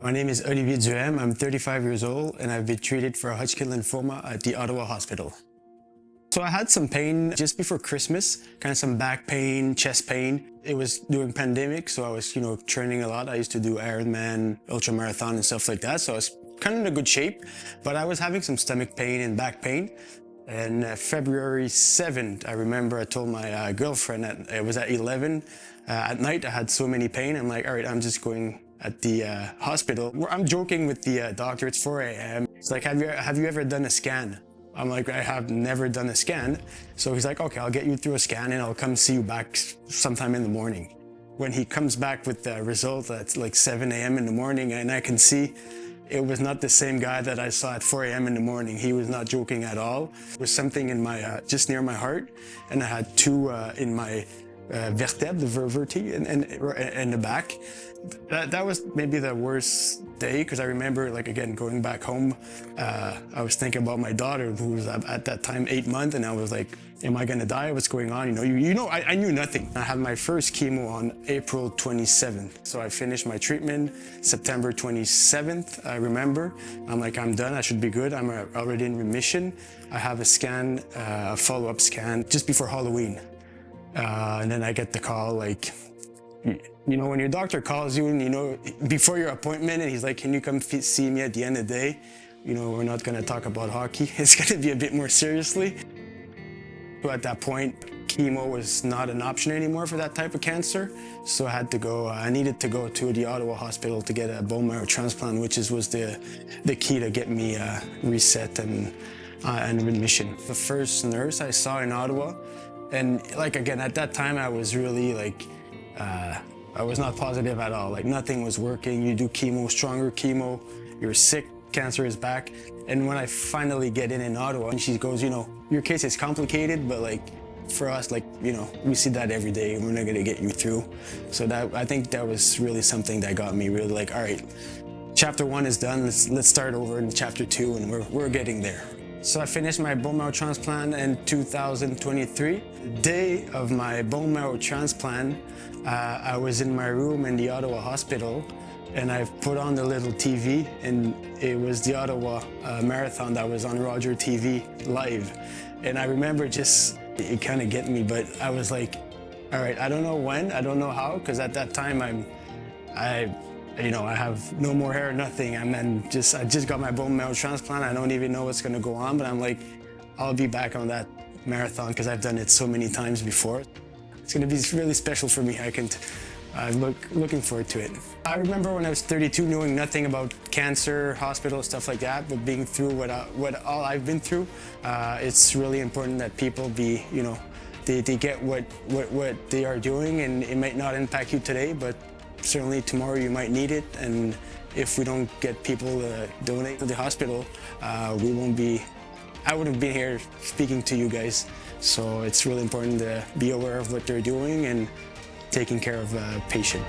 My name is Olivier Duhaime. I'm 35 years old and I've been treated for Hodgkin lymphoma at the Ottawa Hospital. So I had some pain just before Christmas, kind of some back pain, chest pain. It was during pandemic, so I was, training a lot. I used to do Ironman, ultramarathon and stuff like that, so I was kind of in a good shape, but I was having some stomach pain and back pain. And February 7th, I remember I told my girlfriend that it was at 11 at night. I had so many pain. I'm like, all right, I'm just going at the hospital. I'm joking with the doctor. It's 4 a.m. It's like, have you ever done a scan? I'm like, I have never done a scan. So he's like, okay, I'll get you through a scan and I'll come see you back sometime in the morning. When he comes back with the result, that's like 7 a.m. in the morning, and I can see it was not the same guy that I saw at 4 a.m. in the morning. He was not joking at all. There was something in my, just near my heart, and I had two in my vertebra, the vertebrae, and the back. That was maybe the worst day, because I remember, like, again, going back home, I was thinking about my daughter, who was at that time 8 months, and I was like, am I gonna die? What's going on? I knew nothing. I had my first chemo on April 27th. So I finished my treatment September 27th, I remember. I'm like, I'm done, I should be good. I'm already in remission. I have a scan, a follow-up scan, just before Halloween. And then I get the call, like, when your doctor calls you and, before your appointment, and he's like, can you come see me at the end of the day? We're not gonna talk about hockey. It's gonna be a bit more seriously. So at that point, chemo was not an option anymore for that type of cancer. So I needed to go to the Ottawa Hospital to get a bone marrow transplant, which was the key to get me reset and remission. The first nurse I saw in Ottawa, and like, again, at that time, I was really like, I was not positive at all. Like, nothing was working. You do chemo, stronger chemo, you're sick, cancer is back. And when I finally get in Ottawa, and she goes, your case is complicated, but like, for us, like, we see that every day, and we're not gonna get you through. So I think that was really something that got me really like, all right, chapter 1 is done, let's start over in chapter 2, and we're getting there. So I finished my bone marrow transplant in 2023. The day of my bone marrow transplant, I was in my room in the Ottawa Hospital, and I put on the little TV, and it was the Ottawa Marathon that was on Roger TV live. And I remember it kind of get me, but I was like, all right, I don't know when, I don't know how, because at that time I have no more hair, nothing. I just got my bone marrow transplant. I don't even know what's gonna go on, but I'm like, I'll be back on that marathon because I've done it so many times before. It's gonna be really special for me. I'm looking forward to it. I remember when I was 32, knowing nothing about cancer, hospital, stuff like that, but being through what all I've been through, it's really important that people be, they get what they are doing, and it might not impact you today, but certainly tomorrow you might need it. And if we don't get people to donate to the hospital, I wouldn't be here speaking to you guys. So it's really important to be aware of what they're doing and taking care of a patient.